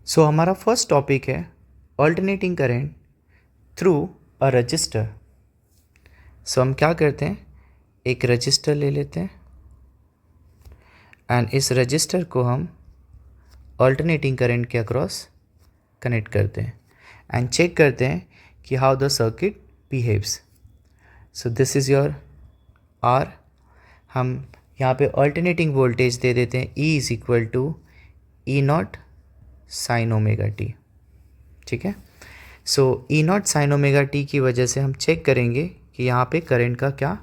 सो हमारा first topic है alternating current through a resistor. So हम क्या करते हैं, एक रजिस्टर ले लेते हैं एंड इस रजिस्टर को हम ऑल्टरनेटिंग करंट के अक्रॉस कनेक्ट करते हैं एंड चेक करते हैं कि how the circuit behaves. So this is your R. हम यहाँ पे ऑल्टरनेटिंग वोल्टेज दे देते हैं E is equal to E naught sine omega t. ठीक है, so E naught sine omega t की वजह से हम चेक करेंगे कि यहाँ पे करंट का क्या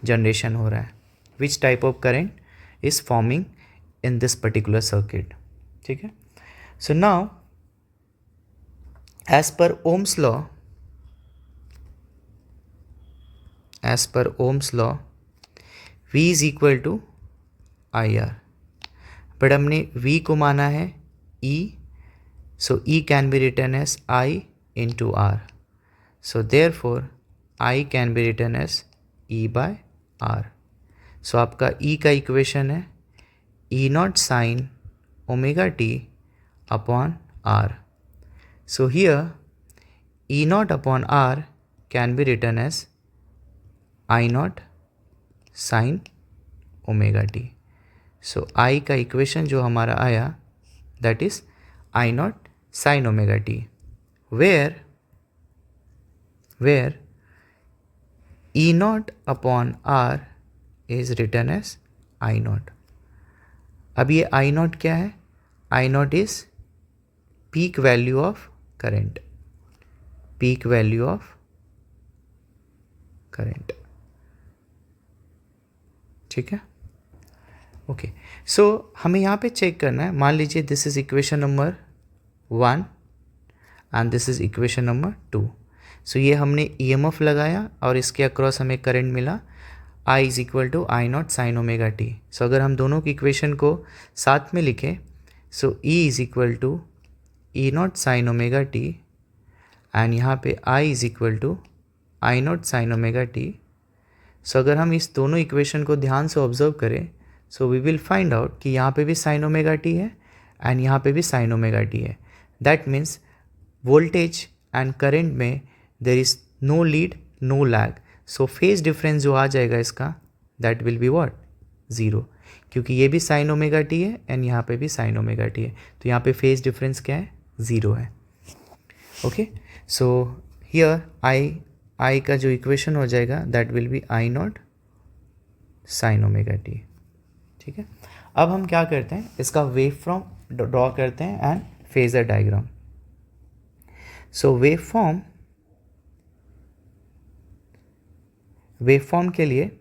जनरेशन हो रहा है, which type of current is forming in this particular circuit. ठीक है, so now as per Ohm's law V is equal to I R, but हमने V को माना है E, so E can be written as I into R. So therefore I can be written as E by R. So आपका E का equation है E naught sine omega t upon R. So here E not upon R can be written as I not sine omega T. So I का equation जो हमारा आया that is I not sin omega t, where E naught upon R is written as I naught. अब ये I naught क्या है? I naught is peak value of current. Peak value of current. ठीक है, okay. सो हमें यहाँ पे check करना है, मान लीजिए this is equation number 1 and this is equation number 2। सो ये हमने EMF लगाया और इसके अक्रॉस हमें करंट मिला I is equal to I naught sine omega t. So अगर हम दोनों की इक्वेशन को साथ में लिखें, so E is equal to E naught sine omega t and यहाँ पे I is equal to I naught sine omega t. So अगर हम इस दोनों इक्वेशन को ध्यान से ऑब्जर्व करें, so we will find out कि यहाँ पे भी साइन ओमेगा टी है एंड यहाँ पे भी साइन ओमेगा टी है। That means voltage and current में there is no lead no lag. So phase difference जो आ जाएगा इसका that will be what, zero, क्योंकि ये भी साइन ओमेगा टी है एंड यहाँ पे भी साइन ओमेगा टी है, तो यहाँ पे फेज डिफरेंस क्या है, ज़ीरो है। ओके, सो हियर आई का जो इक्वेशन हो जाएगा that will be I naught sine omega t. ठीक है, अब हम क्या करते हैं, इसका वेव फॉर्म ड्रॉ करते हैं and phasor diagram. So wave form के लिए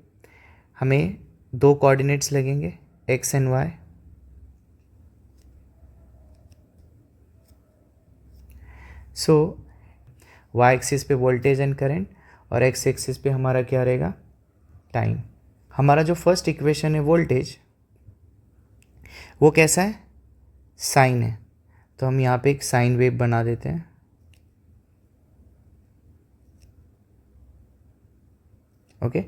हमें दो कोऑर्डिनेट्स लगेंगे x and y। So y axis पे वोल्टेज एंड करंट और x एक्सिस पे हमारा क्या रहेगा, टाइम। हमारा जो फर्स्ट इक्वेशन है वोल्टेज, वो कैसा है, साइन है, तो हम यहाँ पे एक साइन वेव बना देते हैं। ओके,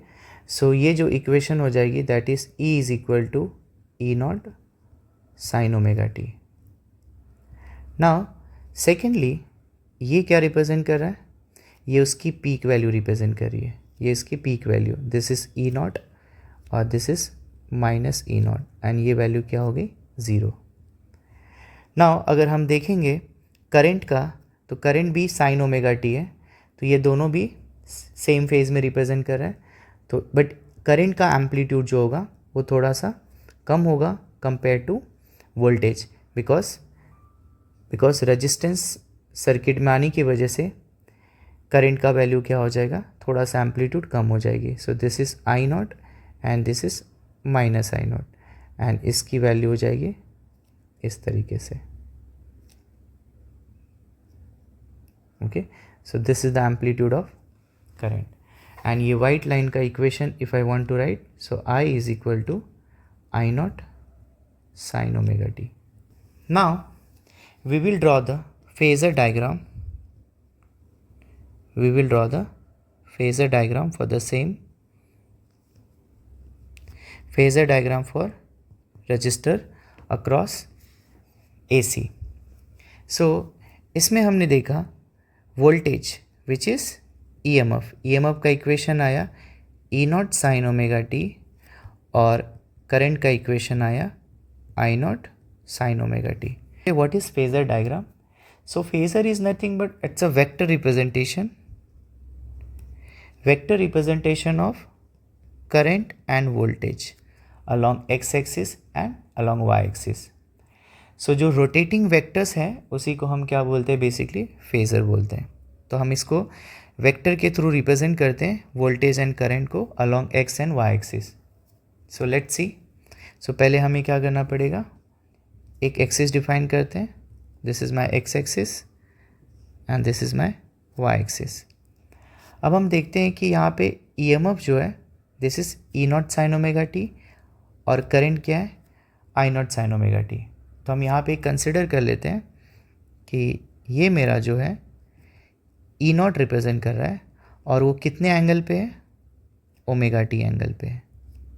सो ये जो इक्वेशन हो जाएगी that is E is equal to E naught sine omega t. Now secondly ये क्या रिप्रेजेंट कर रहा है, ये उसकी पीक वैल्यू रिप्रेजेंट कर रही है, ये इसकी peak value, this is E naught और this is minus E naught and ये वैल्यू क्या हो गई, ज़ीरो। नाउ अगर हम देखेंगे करंट का, तो करंट भी साइन ओमेगा टी है, तो ये दोनों भी सेम फेज में रिप्रेजेंट कर रहा है, तो बट करंट का एम्पलीट्यूड जो होगा वो थोड़ा सा कम होगा compare to voltage, because resistance circuit में आने की वजह से करंट का वैल्यू क्या हो जाएगा, थोड़ा सा एम्पलीट्यूड कम हो जाएगी। So this is I naught and this is minus I naught and इसकी वैल्यू हो जाएगी इस तरीके से। Okay, so this is the amplitude of current and ये वाइट लाइन का equation if I want to write, so I is equal to I naught sine omega t. Now we will draw the phasor diagram, we will draw the phasor diagram for the same phasor diagram for resistor across AC. इसमें हमने देखा voltage which is EMF का equation आया E naught sine omega t और current का equation आया I naught sine omega t. What is phasor diagram? So phasor is nothing but it's a vector representation of current and voltage along x axis and along y axis. So जो rotating vectors हैं उसी को हम क्या बोलते हैं, basically phasor बोलते हैं. तो हम इसको वेक्टर के थ्रू रिप्रेजेंट करते हैं वोल्टेज एंड करंट को along X and Y axis. So let's see. So पहले हमें क्या करना पड़ेगा, एक एक्सिस डिफाइन करते हैं. This is my X axis and this is my Y axis. अब हम देखते हैं कि यहाँ पे EMF जो है this is E naught sine omega t और करंट क्या है आई नॉट साइन ओमेगा टी. तो हम यहाँ पे कंसिडर कर लेते हैं कि ये मेरा जो है ई नॉट रिप्रेजेंट कर रहा है और वो कितने एंगल पे है, ओमेगा टी एंगल पे है.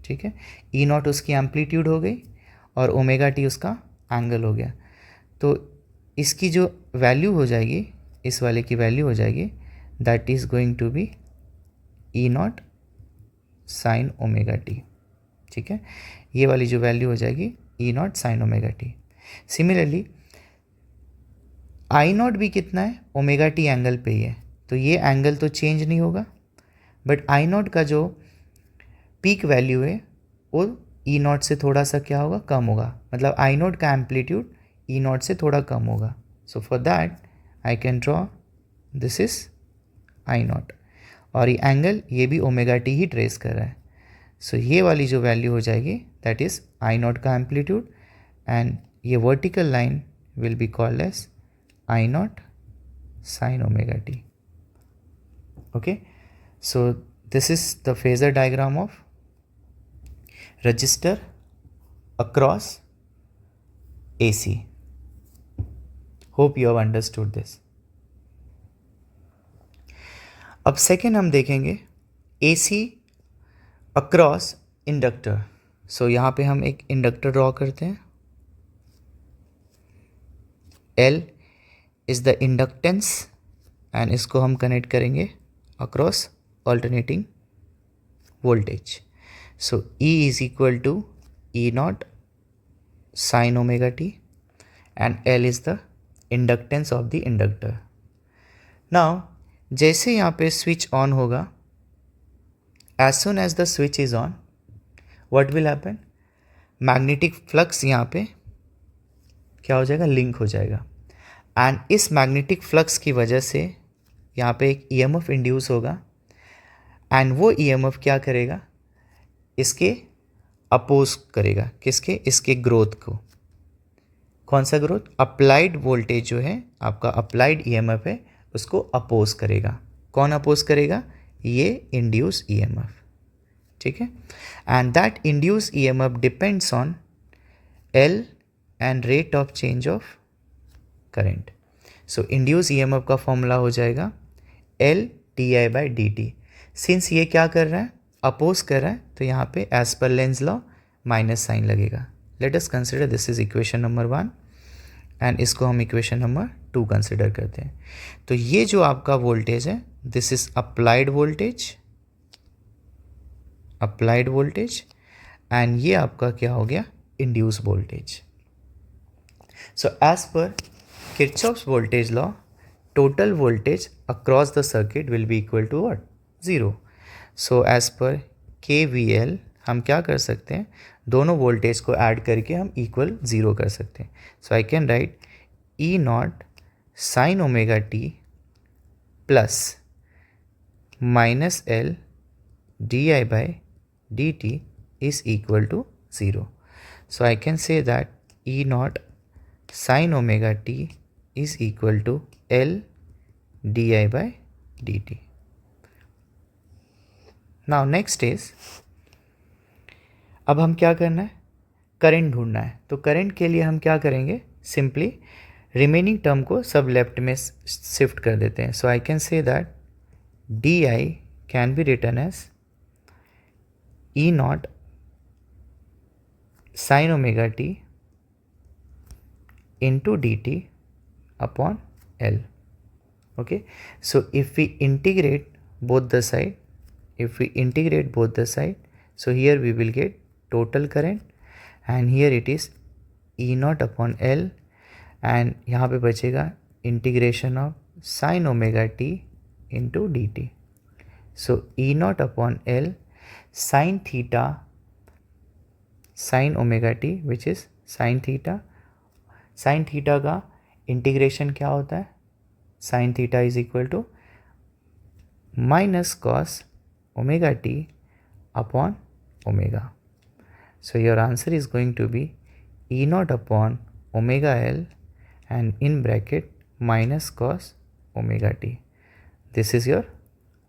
ठीक है, ई नॉट उसकी एम्पलीट्यूड हो गई और ओमेगा टी उसका एंगल हो गया. तो इसकी जो वैल्यू हो जाएगी, इस वाले की वैल्यू हो जाएगी that is going to be E naught sine omega t. ठीक है, ये वाली जो वैल्यू हो जाएगी E naught sine omega t. Similarly I naught भी कितना है, ओमेगा टी एंगल पे ही है, तो ये एंगल तो चेंज नहीं होगा, बट आई नॉट का जो पीक वैल्यू है वो ई नॉट से थोड़ा सा क्या होगा, कम होगा. मतलब आई नॉट का एम्पलीट्यूड ई नॉट से थोड़ा कम होगा. सो for that I can draw this is I not और ये एंगल ये भी ओमेगा टी ही ट्रेस कर रहा है. सो ये वाली जो वैल्यू हो जाएगी दैट इज़ आई नॉट का एम्पलीट्यूड एंड ये vertical line will be called as I naught sin omega t. Okay, so this is the phasor diagram of resistor across AC. Hope you have understood this. अब second हम देखेंगे AC across inductor. सो यहाँ पे हम एक inductor draw करते हैं. L is the inductance and इसको हम कनेक्ट करेंगे across alternating voltage. So E is equal to E naught sine omega t and L is the inductance of the inductor. Now जैसे यहाँ पे स्विच ऑन होगा, as soon as the switch is on what will happen, magnetic flux यहाँ पे क्या हो जाएगा, link हो जाएगा. एंड इस मैग्नेटिक फ्लक्स की वजह से यहाँ पे एक EMF इंड्यूस होगा एंड वो EMF क्या करेगा, इसके अपोज करेगा. किसके, इसके ग्रोथ को. कौन सा ग्रोथ, अप्लाइड वोल्टेज जो है आपका अप्लाइड EMF है उसको अपोज करेगा. कौन अपोज करेगा, ये इंड्यूस EMF. ठीक है, and that induce EMF depends on L and rate of change of current. So induce EMF का फॉर्मूला हो जाएगा L di/dt. सिंस ये क्या कर रहा है, अपोज कर रहा है, तो यहाँ पे as per Lenz law minus sign लगेगा. Let us consider this is equation number 1 and इसको हम इक्वेशन नंबर 2 कंसिडर करते हैं. तो ये जो आपका वोल्टेज है this is applied voltage and ये आपका क्या हो गया, induce voltage. So as per Kirchhoff's voltage law, total voltage across the circuit will be equal to what, 0. So as per KVL हम क्या कर सकते हैं, दोनों वोल्टेज को ऐड करके हम इक्वल 0 कर सकते हैं. So I can write E naught sine omega t plus minus L di/dt is equal to 0. So I can say that E naught sin omega t is equal to L di/dt. Now next is, अब हम क्या करना है, current ढूंढना है. तो current के लिए हम क्या करेंगे, सिंपली रिमेनिंग टर्म को सब लेफ्ट में शिफ्ट कर देते हैं. So I can say that di can be written as E naught sin omega t into dt upon L. Okay, so if we integrate both the side, so here we will get total current and here it is E naught upon L and यहाँ पे बचेगा integration of sine omega t into d t. So E naught upon L sine theta sine omega t which is sine theta का integration क्या होता है? Sine theta is equal to minus cos omega t upon omega. So your answer is going to be E naught upon omega L and in bracket minus cos omega t. This is your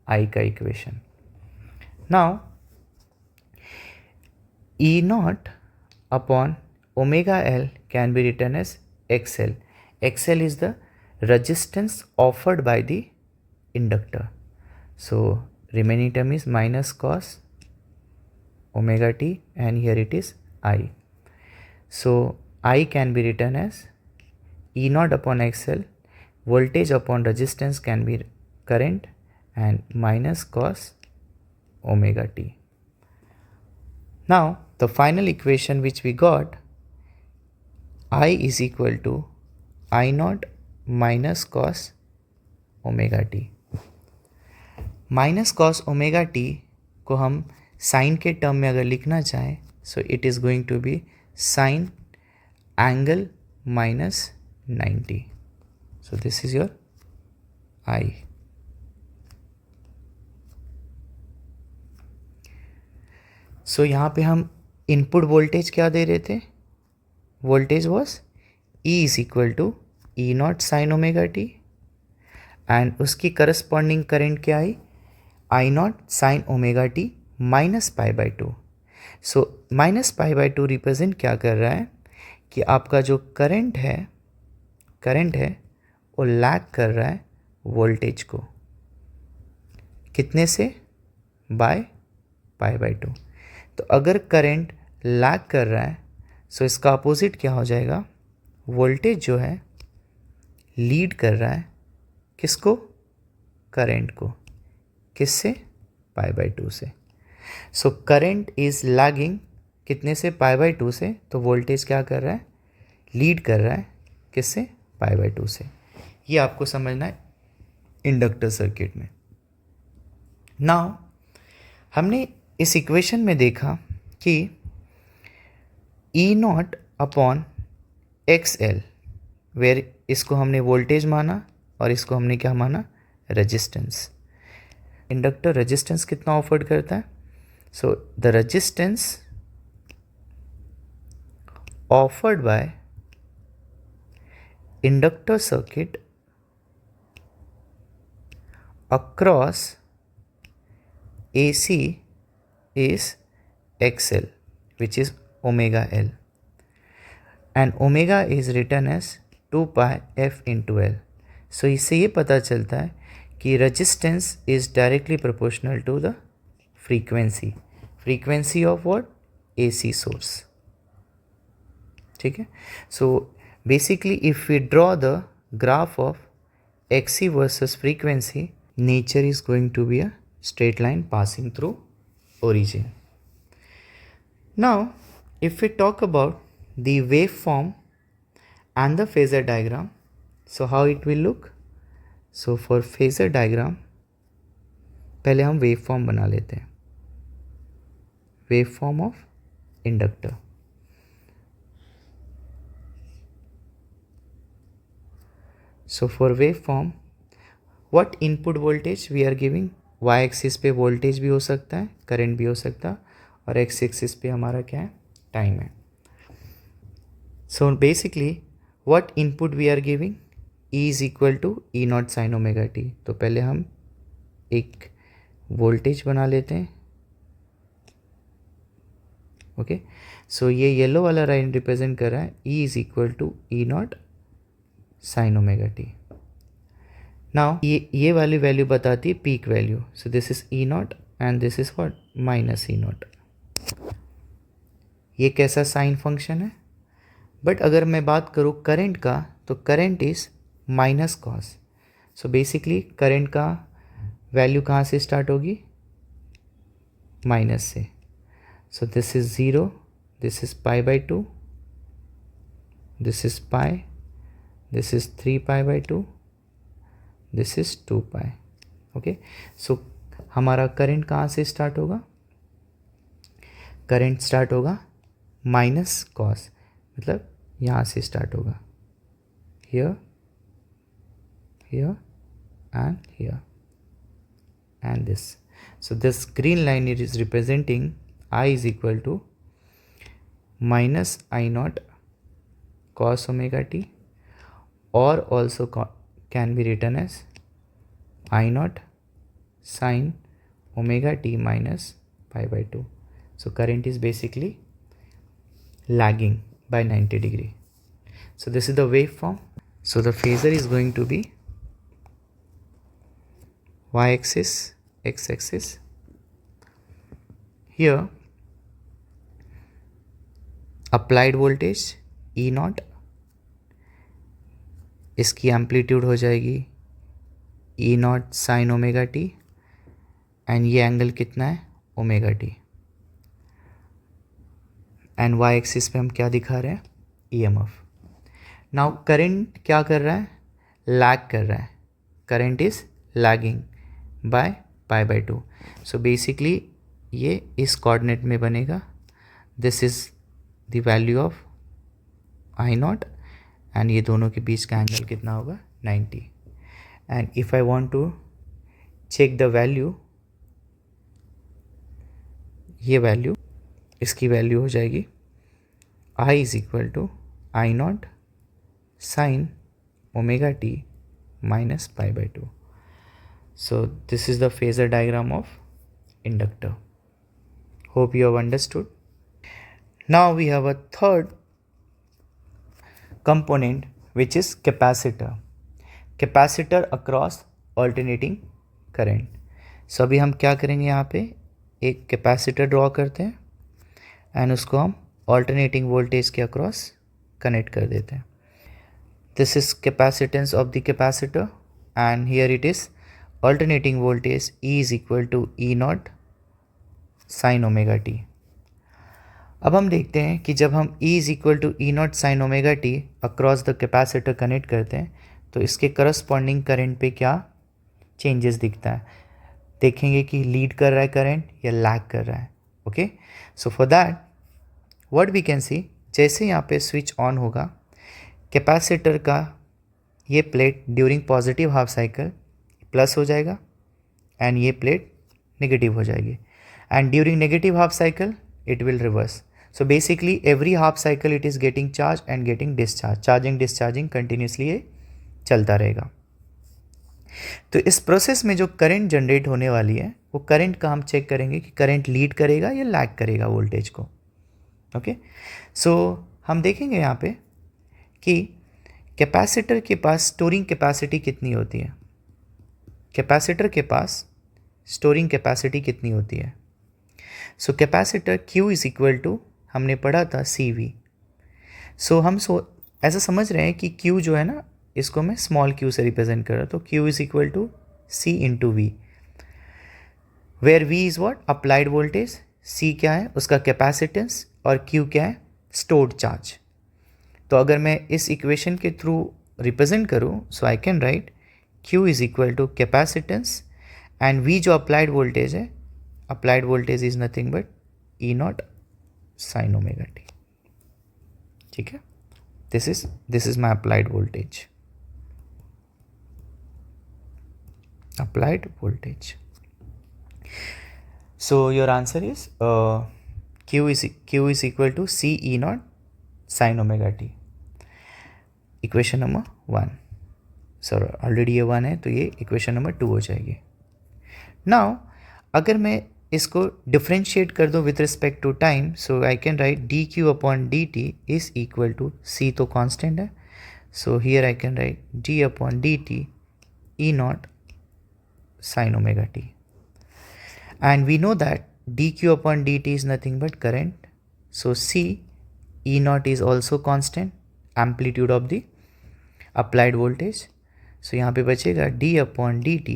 I का equation. Now E naught upon omega L can be written as XL. XL is the resistance offered by the inductor. So remaining term is minus cos omega t and here it is I. So I can be written as E naught upon XL, voltage upon resistance can be current and minus cos omega t. Now the final equation which we got, I is equal to I naught minus cos omega t. Minus cos omega t को हम sine के term में अगर लिखना चाहें so it is going to be sine angle minus 90. So this is your I. So यहाँ पे हम इनपुट वोल्टेज क्या दे रहे थे? Voltage was E is equal to E naught sine omega t and उसकी करस्पॉन्डिंग करंट क्या आई? I naught sine omega t minus pi by two. So minus pi by to represent क्या कर रहा है कि आपका जो करंट है वो लैग कर रहा है वोल्टेज को. कितने से? Bye pi by to. तो अगर करंट लैग कर रहा है सो इसका अपोजिट क्या हो जाएगा? वोल्टेज जो है लीड कर रहा है किसको? करंट को. किससे? पाई बाई टू से. सो करंट इज लैगिंग कितने से? पाई बाई टू से. तो वोल्टेज क्या कर रहा है? लीड कर रहा है किससे? पाई बाई टू से. ये आपको समझना है इंडक्टर सर्किट में. नाउ हमने इस इक्वेशन में देखा कि E naught upon X L, where इसको हमने वोल्टेज माना और इसको हमने क्या माना? रेजिस्टेंस. इंडक्टर रेजिस्टेंस कितना ऑफर्ड करता है? So the resistance offered by inductor circuit across AC is XL, which is omega L, and omega is written as 2 pi f into L. So इससे ये पता चलता है कि resistance is directly proportional to the frequency of what? AC source. ठीक है. So basically if we draw the graph of XC versus frequency, nature is going to be a straight line passing through origin. Now if we talk about the waveform and the phasor diagram, so how it will look? So for phasor diagram पहले हम waveform बना लेते हैं. Waveform of inductor. So for waveform, what input voltage we are giving? Y axis पे voltage भी हो सकता है, करंट भी हो सकता है, और एक्स एक्सिस पे हमारा क्या है? टाइम है. So basically what input we are giving? E is equal to E naught sine omega t. तो पहले हम एक वोल्टेज बना लेते हैं. ओके. सो ये येलो वाला लाइन रिप्रेजेंट कर रहा है E is equal to E naught sine omega t. Now ये वाली वैल्यू बताती है peak value. So this is E naught and this is what? Minus E naught. ये कैसा साइन फंक्शन है? बट अगर मैं बात करूँ करंट का, तो current is minus cos. So basically current का वैल्यू कहाँ से स्टार्ट होगी, माइनस से। So this is 0, this is pi by 2, this is pi, this is 3 pi by 2, this is 2 pi. Okay, so हमारा करंट कहाँ से स्टार्ट होगा, current start होगा माइनस कॉस, मतलब यहाँ से स्टार्ट होगा, here, here and here and this. So this green line it is representing I is equal to minus I naught cos omega t, or also can be written as I naught sin omega t minus pi by 2. So current is basically lagging by 90 degree. So this is the waveform. So the phasor is going to be y-axis, x-axis. Here applied voltage E naught, इसकी amplitude हो जाएगी E naught sin omega t, and ये angle कितना है, omega t. And Y axis पे हम क्या दिखा रहे हैं, EMF. नाउ करंट क्या कर रहा है, लैग कर रहा है, current is lagging by pi by 2. So basically ये इस कोऑर्डिनेट में बनेगा, this is the value of I naught, and ये दोनों के बीच का एंगल कितना होगा, 90. And if I want to check the value, ये वैल्यू, इसकी वैल्यू हो जाएगी I is equal to I naught sine omega t minus pi by 2. So this is the phasor diagram of inductor. Hope you have understood. Now we have a third component which is capacitor. Capacitor across alternating current. So अभी हम क्या करेंगे, यहाँ पे एक capacitor draw करते हैं and उसको हम ऑल्टरनेटिंग वोल्टेज के अक्रॉस कनेक्ट कर देते हैं. This is capacitance of the capacitor and here it is alternating voltage E is equal to E naught sin omega t. अब हम देखते हैं कि जब हम E is equal to E naught sin omega t across the capacitor connect करते हैं तो इसके करस्पॉन्डिंग करंट पे क्या चेंजेस दिखता है, देखेंगे कि लीड कर रहा है करंट या लैग कर रहा है. Okay, so for that what we can see, जैसे यहाँ पे स्विच ऑन होगा, कैपेसिटर का ये plate during positive half cycle plus हो जाएगा एंड ये प्लेट नेगेटिव हो जाएगी, and during negative half cycle it will reverse. So basically every half cycle it is getting charge and getting discharge, charging discharging continuously ये चलता रहेगा. तो इस प्रोसेस में जो करंट जनरेट होने वाली है वो करंट का हम चेक करेंगे कि करंट लीड करेगा या लैग करेगा वोल्टेज को. ओके, सो हम देखेंगे यहाँ पे कि कैपेसिटर के पास स्टोरिंग कैपेसिटी कितनी होती है, कैपेसिटर के पास स्टोरिंग कैपेसिटी कितनी होती है. So capacitor Q is equal to, हमने पढ़ा था CV. सो हम ऐसा समझ रहे हैं कि Q जो है ना, इसको मैं स्मॉल q से रिप्रेजेंट कर रहा हूँ, तो Q is equal to C into V, where V is what, applied voltage, C क्या है उसका कैपेसिटेंस, और Q क्या है, स्टोर्ड चार्ज. तो अगर मैं इस इक्वेशन के थ्रू रिप्रेजेंट करूँ, so I can write Q is equal to capacitance and V जो अप्लाइड वोल्टेज है, applied voltage is nothing but E naught sine omega t. ठीक है, this is my applied voltage, applied voltage. So your answer is Q is equal to C E naught sin omega t. Equation number 1. Sir already ये 1 है तो ये equation number 2 हो जाएगी. Now अगर मैं इसको डिफ्रेंशिएट कर दूँ with respect to time, so I can write d q upon d t is equal to, C तो कांस्टेंट है, so here I can write d upon d t e naught sine omega t. And we know that dq upon dt is nothing but current. So C E naught is also constant, amplitude of the applied voltage, सो यहाँ पे बचेगा d/dt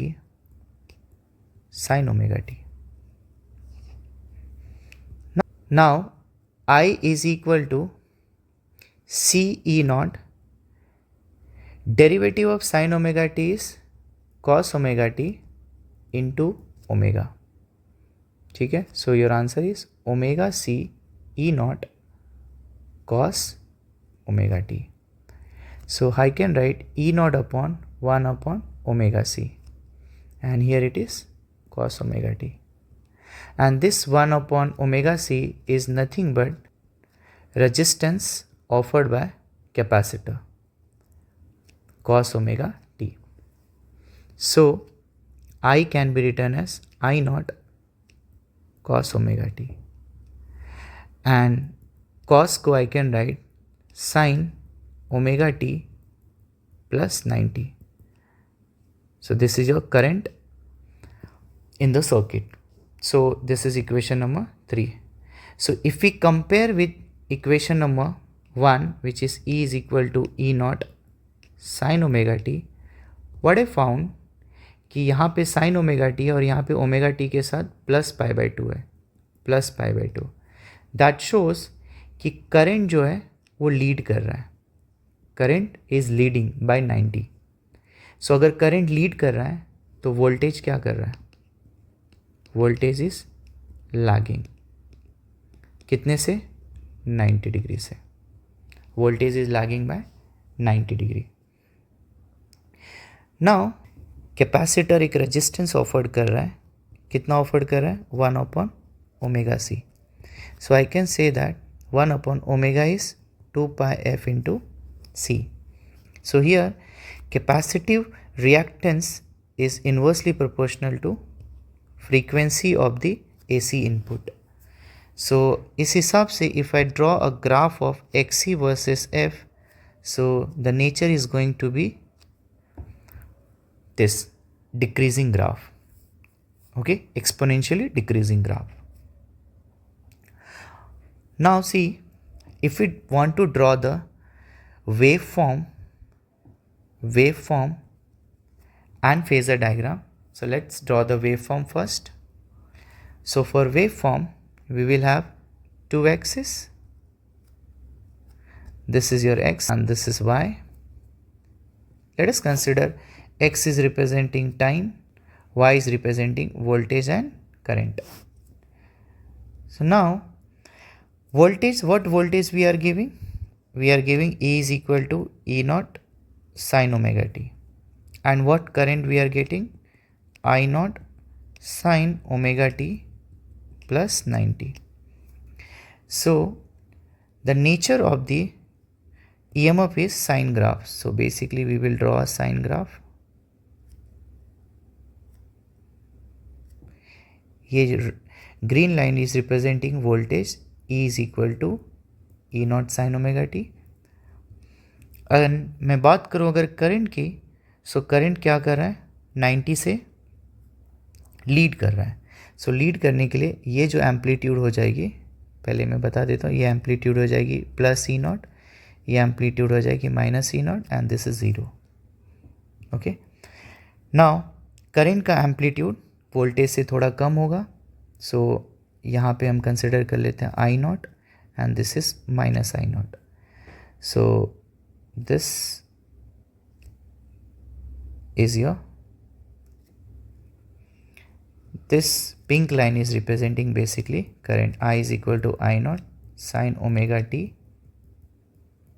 sin omega t. Now I is equal to C E naught. Derivative of sin omega t is cos omega t into omega. ठीक है. So your answer is omega C E naught cos omega t. So I can write E naught upon 1 upon omega c, and here it is cos omega t, and this 1 upon omega c is nothing but resistance offered by capacitor cos omega t. So I can be written as I naught cos omega t, and cos को I can write sin omega t plus 90. So this is your current in the circuit. So this is equation number 3. So if we compare with equation number 1, which is E is equal to E naught sin omega t, what I found कि यहाँ पे sin omega t और यहाँ पे omega t के साथ plus pi by 2 है, plus pi by 2. That shows कि current जो है वो lead कर रहा है. Current is leading by 90. So अगर current lead कर रहा है तो voltage क्या कर रहा है? Voltage is lagging. कितने से? 90 डिग्री से. Voltage is lagging by 90 degree. Now capacitor एक रेजिस्टेंस ऑफर्ड कर रहा है. कितना ऑफर्ड कर रहा है? 1 upon omega c. So I can say that 1 upon omega is 2 pi f into c. So here capacitive reactance is inversely proportional to frequency of the AC input. So इस हिसाब से if I draw a graph of XC versus F, so the nature is going to be this decreasing graph. Okay, exponentially decreasing graph. Now see, if we want to draw the waveform and phasor diagram, so let's draw the waveform first. So for waveform we will have two axes. This is your x and this is y. Let us consider x is representing time, y is representing voltage and current. So now voltage, what voltage we are giving? We are giving E is equal to E naught sin omega t. And what current we are getting? I naught sin omega t plus 90. So the nature of the EMF is sine graph. So basically we will draw a sine graph. Here green line is representing voltage. E is equal to E naught sin omega t. अगर मैं बात करूं अगर current की, so current क्या कर रहा है? 90 से लीड कर रहा है. सो लीड करने के लिए ये जो एम्पलीट्यूड हो जाएगी, पहले मैं बता देता हूँ, ये एम्पलीट्यूड हो जाएगी प्लस ई नॉट, ये एम्पलीट्यूड हो जाएगी minus E naught, and this is 0. Okay. Now current का एम्पलीट्यूड वोल्टेज से थोड़ा कम होगा. सो यहाँ पे हम कंसिडर कर लेते हैं I naught, and this is minus I naught. So this is your, this pink line is representing basically current. I is equal to I naught sin omega t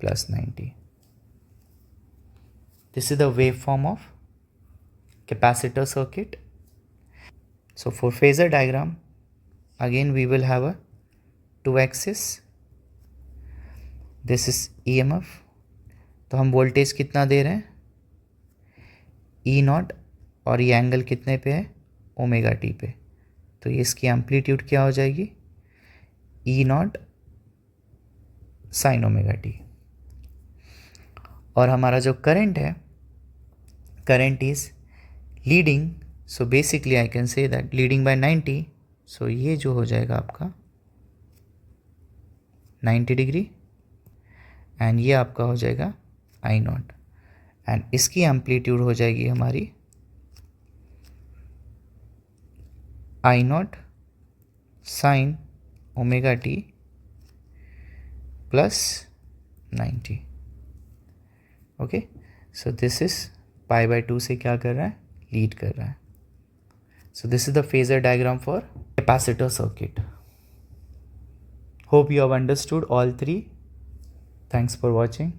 plus 90. This is the waveform of capacitor circuit. So for phasor diagram, again we will have a two axis. This is EMF. तो हम voltage कितना दे रहे हैं? ई naught, और ये angle कितने पे है? ओमेगा टी पे. तो ये इसकी एम्पलीट्यूड क्या हो जाएगी? E naught sine omega t. और हमारा जो करंट है, current is leading. So basically I can say that leading by 90. सो ये जो हो जाएगा आपका 90 डिग्री, एंड ये आपका हो जाएगा I naught, एंड इसकी एम्पलीट्यूड हो जाएगी हमारी I naught sine omega t plus 90. Okay, so this is pi by 2 से क्या कर रहा है, लीड कर रहा है. सो this is the phasor diagram for capacitor circuit. Hope you have understood all 3. Thanks for watching.